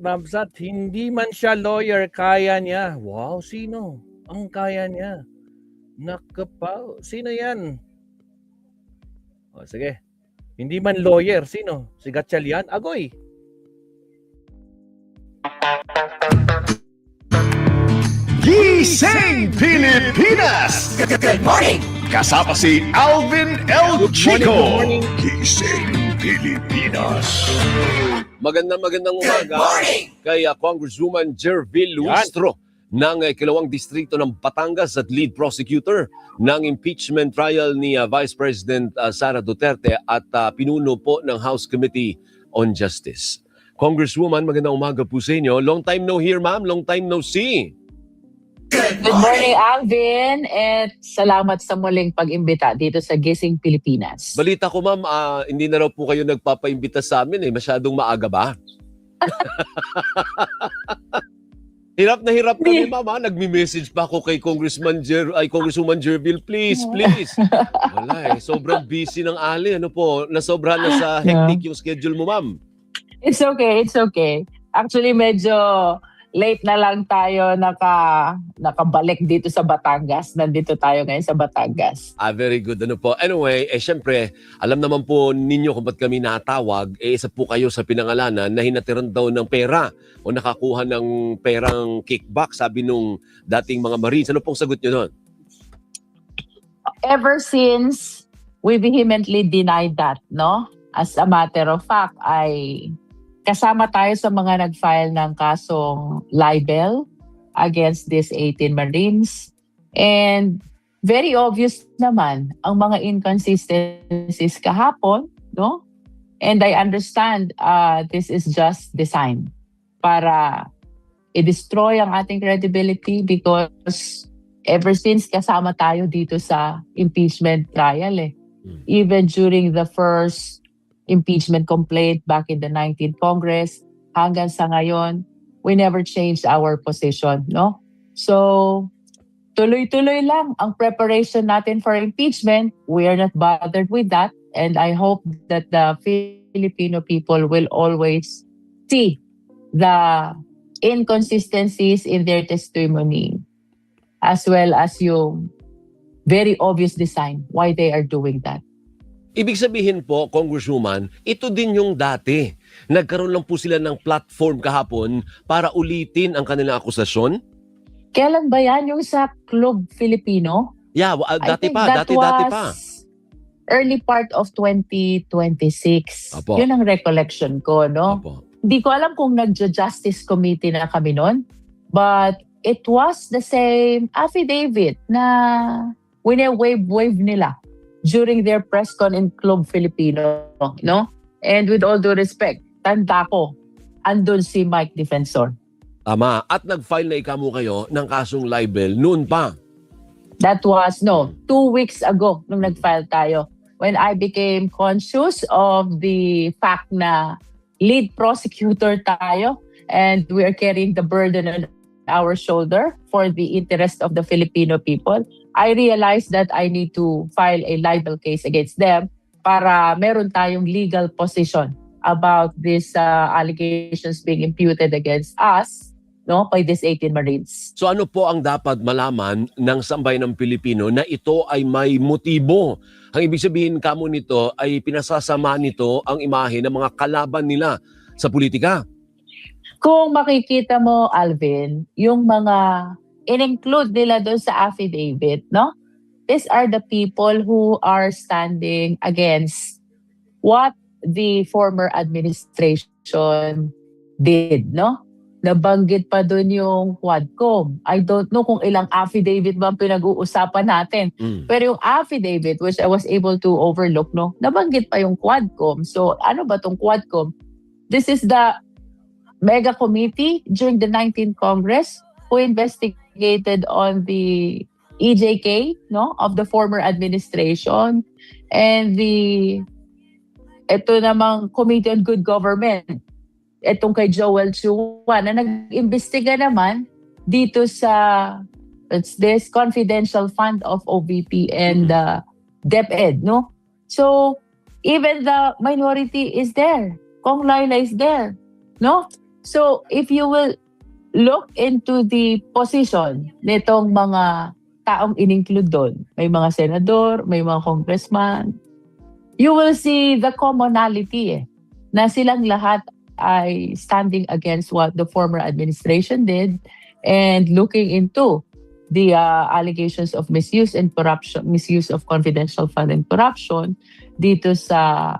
thumbs up. Hindi man siya lawyer, kaya niya. Wow, sino? Ang kaya niya. Nakapaw. Sino yan? O, sige. Hindi man lawyer. Sino? Si Gatchalian? Agoy. Gising Pilipinas! Good morning! Kasama si Alvin L. Chico. Good morning. Gising Pilipinas. Magandang umaga kay Congresswoman Jervil Luistro ng Ikalawang Distrito ng Batangas at lead prosecutor ng impeachment trial ni Vice President Sara Duterte at pinuno po ng House Committee on Justice. Congresswoman, magandang umaga po sa inyo. Long time no hear, ma'am. Long time no see. Good morning, Alvin, at salamat sa muling pag-imbita dito sa Gising Pilipinas. Balita ko, ma'am, hindi na raw po kayo nagpapaimbita sa amin. Masyadong maaga ba? Hirap na hirap kami, ma'am. Nagmi-message pa ako kay Congresswoman Jervil, please. Wala sobrang busy ng Ali. Ano po, nasobra na sa hectic yung schedule mo, ma'am. It's okay. Actually, medyo late na lang tayo nakabalik dito sa Batangas. Nandito tayo ngayon sa Batangas. Very good. Ano po? Anyway, syempre, alam naman po ninyo kung ba't kami natawag. Isa po kayo sa pinangalanan na hinatiran daw ng pera o nakakuha ng perang kickback, sabi nung dating mga Marines. Ano pong sagot nyo doon? Ever since, we vehemently denied that, no? As a matter of fact, kasama tayo sa mga nag-file ng kasong libel against these 18 Marines. And very obvious naman ang mga inconsistencies kahapon, no? And I understand this is just designed para i-destroy ang ating credibility because ever since kasama tayo dito sa impeachment trial Even during the first impeachment complaint back in the 19th Congress, hanggang sa ngayon, we never changed our position, no? So, tuloy-tuloy lang ang preparation natin for impeachment. We are not bothered with that. And I hope that the Filipino people will always see the inconsistencies in their testimony as well as yung very obvious design why they are doing that. Ibig sabihin po, Congresswoman, ito din yung dati. Nagkaroon lang po sila ng platform kahapon para ulitin ang kanilang akusasyon? Kailan ba yan yung sa Club Filipino? Yeah, dati pa. Early part of 2026. Apo. Yun ang recollection ko, no? Apo. Hindi ko alam kung nagja-justice committee na kami noon, but it was the same affidavit na wave nila during their press con in Club Filipino, no? And with all due respect, tanda ko, andun si Mike Defensor. Tama. At nag-file na ikamo kayo ng kasong libel noon pa. That was, 2 weeks ago nung nag-file tayo. When I became conscious of the fact na lead prosecutor tayo and we are carrying the burden on our shoulder for the interest of the Filipino people, I realized that I need to file a libel case against them para meron tayong legal position about these allegations being imputed against us, no, by these 18 Marines. So ano po ang dapat malaman ng sambayan ng Pilipino na ito ay may motibo? Ang ibig sabihin kamo nito ay pinasasama nito ang imahe ng mga kalaban nila sa politika. Kung makikita mo, Alvin, yung mga in-include nila doon sa affidavit, no? These are the people who are standing against what the former administration did, no? Nabanggit pa doon yung Quadcom. I don't know kung ilang affidavit ba ang pinag-uusapan natin. Pero yung affidavit, which I was able to overlook, no? Nabanggit pa yung Quadcom. So ano ba tong Quadcom? This is the mega committee during the 19th Congress who investigated on the EJK, no, of the former administration, and ito namang Committee on Good Government, itong kay Joel Chua, na nag-imbestiga naman dito sa this confidential fund of OVP and DepEd, no? So even the minority is there. Kong Laila is there, no? So if you will look into the position nitong mga taong in-include doon, may mga senador, may mga congressman, you will see the commonality na silang lahat ay standing against what the former administration did and looking into the allegations of misuse and corruption, misuse of confidential fund and corruption dito sa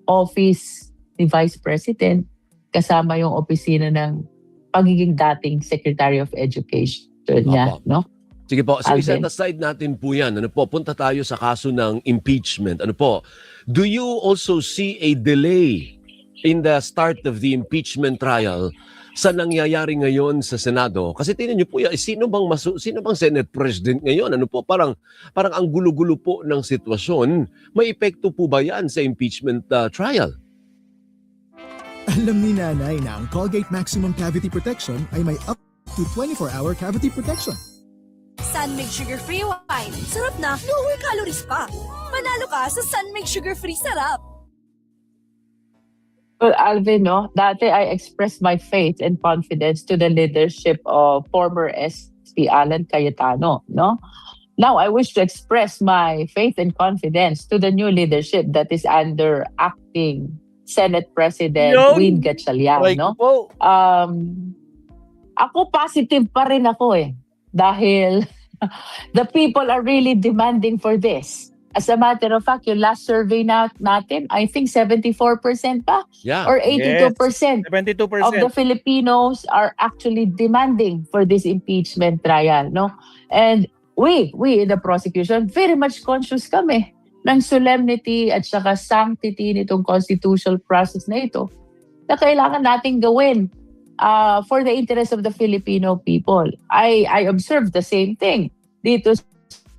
office ni Vice President kasama yung opisina ng pagiging dating Secretary of Education niya, Opo. no? Sige po, so Alvin. set aside natin po yan. Ano po, punta tayo sa kaso ng impeachment. Ano po, do you also see a delay in the start of the impeachment trial sa nangyayari ngayon sa Senado? Kasi tingnan niyo po, sino bang Senate President ngayon? Ano po, parang ang gulo-gulo po ng sitwasyon. May epekto po ba yan sa impeachment trial? Alam ni nanay na ang Colgate Maximum Cavity Protection ay may up to 24-hour cavity protection. Sunmig Sugar-Free Wine. Sarap na, lower calories pa. Manalo ka sa Sunmig Sugar-Free Sarap. Well, Alvin, no, dati I expressed my faith and confidence to the leadership of former SP Alan Cayetano, no? Now I wish to express my faith and confidence to the new leadership that is under acting Senate President Yun. Win Gatchalian, Like no? po. Ako positive pa rin ako dahil the people are really demanding for this. As a matter of fact, yung last survey natin, I think 74% pa Yeah. or 82% 72%. of the Filipinos are actually demanding for this impeachment trial, no? And we in the prosecution, very much conscious kami ng solemnity at saka sanctity nitong constitutional process na ito na kailangan nating gawin for the interest of the Filipino people. I observed the same thing dito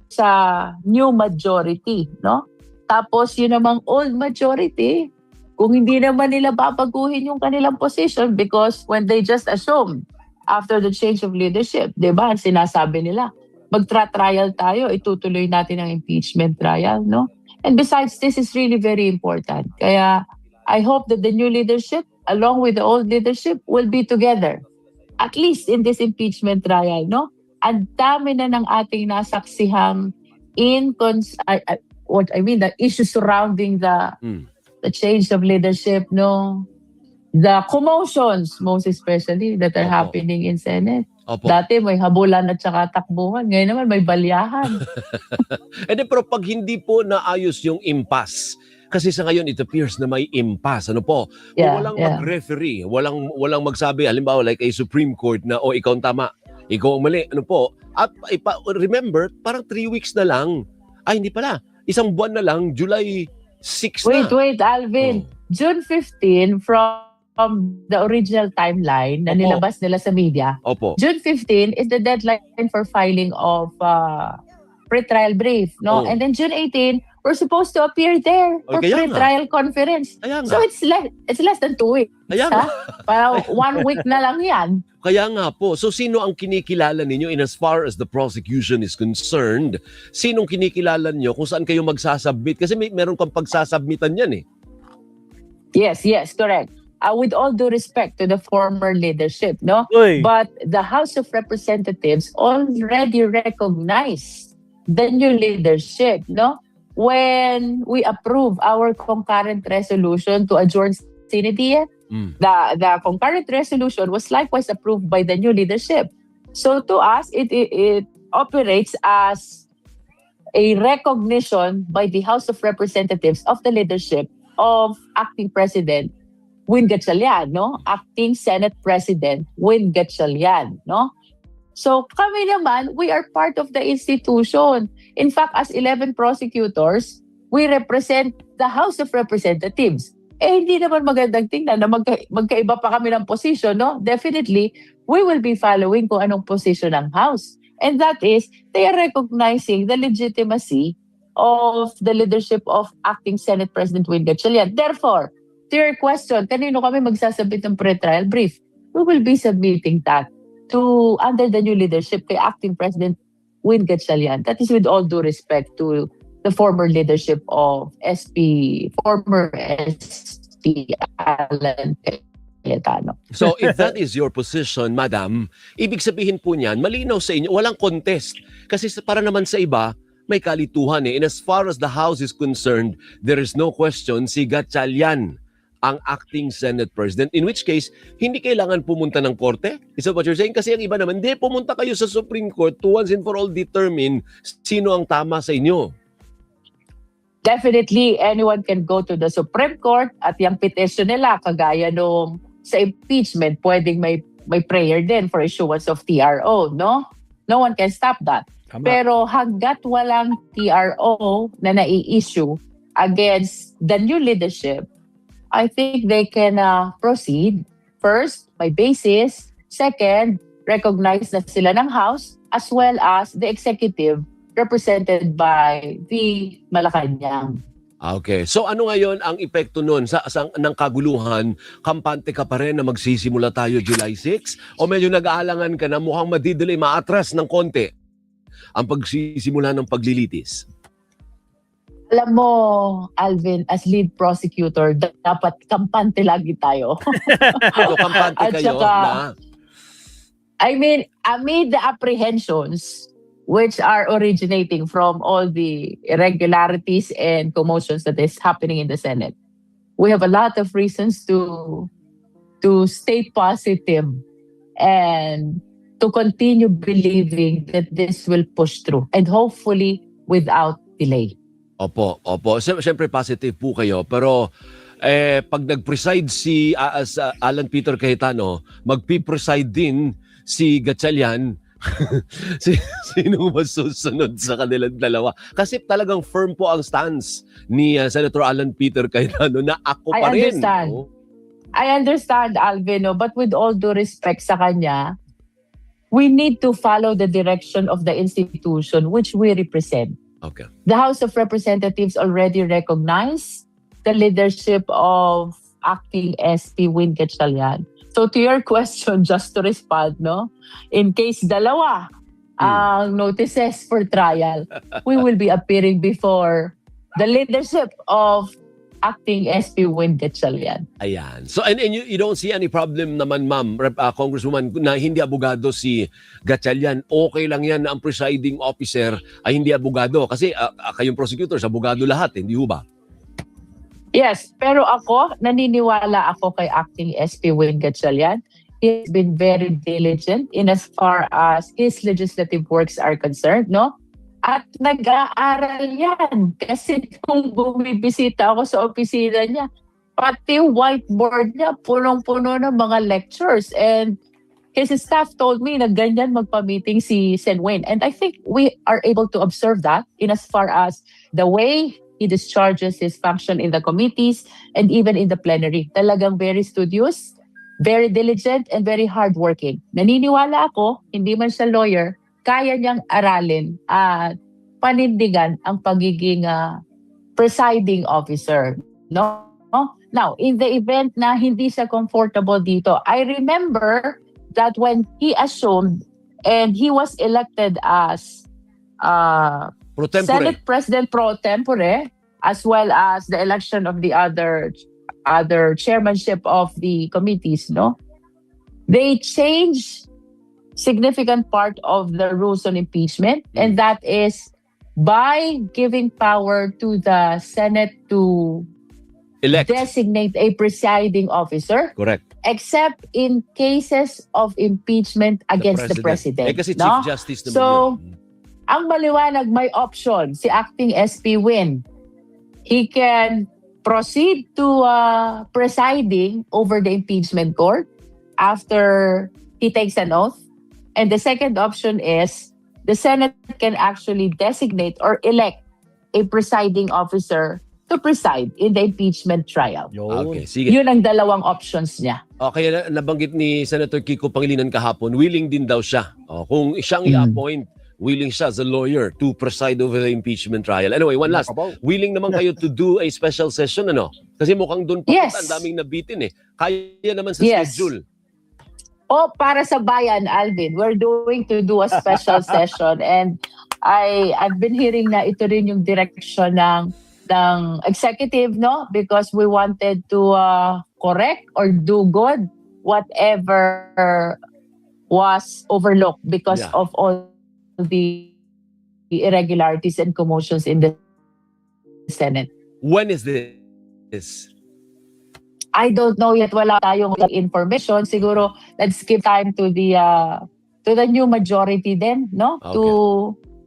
sa new majority, no? Tapos yun namang old majority, kung hindi naman nila babaguhin yung kanilang position because when they just assume after the change of leadership, di ba, sinasabi nila, magtra-trial tayo, itutuloy natin ang impeachment trial, no? And besides, this is really very important. Kaya I hope that the new leadership, along with the old leadership, will be together, at least in this impeachment trial, no? Ang dami na ng ating nasaksihang the issues surrounding the change of leadership, no? The commotions, most especially, that are Opo. happening in Senate. Opo. Dati may habulan at saka takbuhan. Ngayon naman may balyahan. Pero pag hindi po naayos yung impasse, kasi sa ngayon it appears na may impasse. Ano po? Kung walang mag-referee, walang magsabi, halimbawa like a Supreme Court na, ikaw ang tama, ikaw ang mali. Ano po? At remember, parang 3 weeks na lang. Ay, hindi pala. Isang buwan na lang, July 6 na. Wait, Alvin. June 15 from the original timeline na Opo. nilabas nila sa media. Opo. June 15 is the deadline for filing of pre-trial brief, no? Oh. And then June 18, we're supposed to appear there for kaya nga. pre-trial conference. Kaya nga. So it's less than 2 weeks. Kaya nga. Para 1 week na lang yan. Kaya nga po. So sino ang kinikilala ninyo in as far as the prosecution is concerned? Sinong kinikilala niyo kung saan kayo magsasubmit? Kasi meron kang pagsasubmitan yan eh. Yes, correct. With all due respect to the former leadership, no? Uy. But the House of Representatives already recognized the new leadership, no? When we approve our concurrent resolution to adjourn Senate, the concurrent resolution was likewise approved by the new leadership. So to us, it operates as a recognition by the House of Representatives of the leadership of acting President Win Gatchalian, no? Acting Senate President Win Gatchalian, no? So kami naman, we are part of the institution. In fact, as 11 prosecutors, we represent the House of Representatives. Hindi naman magandang tingnan na magkaiba pa kami ng position, no? Definitely, we will be following kung anong position ng House. And that is, they are recognizing the legitimacy of the leadership of acting Senate President Win Gatchalian. Therefore, to your question, kanino kami magsasabit ng pre-trial brief? We will be submitting that to under the new leadership kay acting President Win Gatchalian. That is with all due respect to the former leadership of former SP Alan Cayetano. So if that is your position, madam, ibig sabihin po niyan, malinaw sa inyo, walang contest. Kasi para naman sa iba, may kalituhan eh. And as far as the House is concerned, there is no question si Gatchalian ang acting Senate President. In which case, hindi kailangan pumunta ng korte? Is that what you're saying? Kasi ang iba naman, hindi, pumunta kayo sa Supreme Court to once and for all determine sino ang tama sa inyo. Definitely, anyone can go to the Supreme Court at yung petition nila, kagaya nung sa impeachment, pwedeng may prayer din for issuance of TRO, no? No one can stop that. Tama. Pero hanggat walang TRO na nai-issue against the new leadership, I think they can proceed. First, by basis. Second, recognize na sila ng House as well as the executive represented by the Malacanang. Okay. So ano ngayon ang epekto nun ng kaguluhan? Kampante ka pa rin na magsisimula tayo July 6? O medyo nag-aalangan ka na mukhang madidelay, maatras ng konti ang pagsisimula ng paglilitis? Alam mo, Alvin, as lead prosecutor, dapat kampante lagi tayo. So kampante At kayo saka, na... I mean, amid the apprehensions which are originating from all the irregularities and commotions that is happening in the Senate, we have a lot of reasons to stay positive and to continue believing that this will push through and hopefully without delay. Opo. Siyempre positive po kayo. Pero pag nag-preside si Alan Peter Cayetano, magpi-preside din si Gatchalian. Sino masusunod sa kanilang dalawa? Kasi talagang firm po ang stance ni Senator Alan Peter Cayetano na ako pa rin. Understand. No? I understand, Alvin, but with all due respect sa kanya, we need to follow the direction of the institution which we represent. Okay. The House of Representatives already recognized the leadership of acting SP Win Gatchalian. So to your question, just to respond, no, in case dalawa ang notices for trial, we will be appearing before the leadership of acting SP Win Gatchalian. Ayan. So and you don't see any problem naman, ma'am, Congresswoman, na hindi abogado si Gatchalian. Okay lang yan na ang presiding officer ay hindi abogado. Kasi kayong prosecutors, abogado lahat, hindi ho ba? Yes, pero ako, naniniwala ako kay acting SP Win Gatchalian. He has been very diligent in as far as his legislative works are concerned, no? At nag-aaral yan. Kasi kung bumibisita ako sa opisina niya, pati whiteboard niya, punong-puno ng mga lectures. And his staff told me na ganyan magpa-meeting si Sen Wayne. And I think we are able to observe that in as far as the way he discharges his function in the committees and even in the plenary. Talagang very studious, very diligent, and very hardworking. Naniniwala ako, hindi man siya lawyer, kaya niyang aralin at panindigan ang pagiging presiding officer. No? Now, in the event na hindi siya comfortable dito, I remember that when he assumed and he was elected as Pro tempore. Senate President pro tempore, as well as the election of the other chairmanship of the committees, no? They changed significant part of the rules on impeachment, and that is by giving power to the Senate to Elect. designate a presiding officer, Correct. except in cases of impeachment against the president. Kasi no? Chief Justice naman So, yun. Ang maliwanag, may option si acting SP Win. He can proceed to presiding over the impeachment court after he takes an oath. And the second option is the Senate can actually designate or elect a presiding officer to preside in the impeachment trial. Okay, sige. Yun ang dalawang options niya. Kaya nabanggit ni Senator Kiko Pangilinan kahapon, willing din daw siya. Kung siyang i-appoint, willing siya as a lawyer to preside over the impeachment trial. Anyway, one last. Willing naman kayo to do a special session, ano? Kasi mukhang doon pa Yes. ang daming nabitin eh. Kaya naman sa Yes. schedule. Para sa bayan, Alvin, we're going to do a special session, and I've been hearing na ito rin yung direction ng executive, no? Because we wanted to correct or do good whatever was overlooked because Yeah. of all the irregularities and commotions in the Senate. When is this? I don't know yet. Wala tayong information. Siguro, let's give time to the new majority then, no?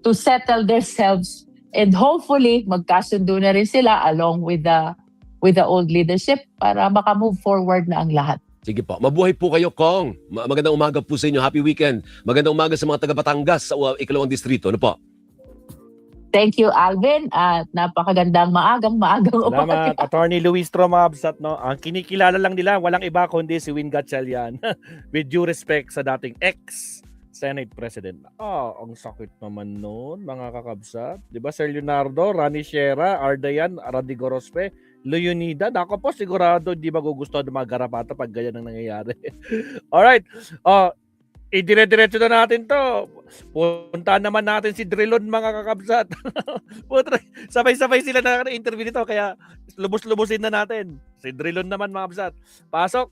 To settle themselves and hopefully magkasundo na rin sila along with the old leadership para maka-move forward na ang lahat. Sige po. Mabuhay po kayo, Kong. Magandang umaga po sa inyo. Happy weekend. Magandang umaga sa mga taga Batangas sa ikalawang distrito. Ano po? Thank you, Alvin, at napakagandang maagang Salamat, umaga. Attorney Luis Tromabsat, no? Ang kinikilala lang nila, walang iba kundi si Win Gatchalian. With due respect sa dating ex-Senate President. Ang sakit naman noon, mga kakabsat. Di ba, Sir Leonardo, Rani Sierra, Ardayan, Randy Gorospe, Leonida, ako po sigurado hindi magugustuhan ng mga garapata pag ganyan ang nangyayari. Alright, idire-diretso na natin to. Punta naman natin si Drilon, mga kakabsat. Sabay-sabay sila na interview nito, kaya lubos-lubusin na natin. Si Drilon naman, mga kabsat. Pasok!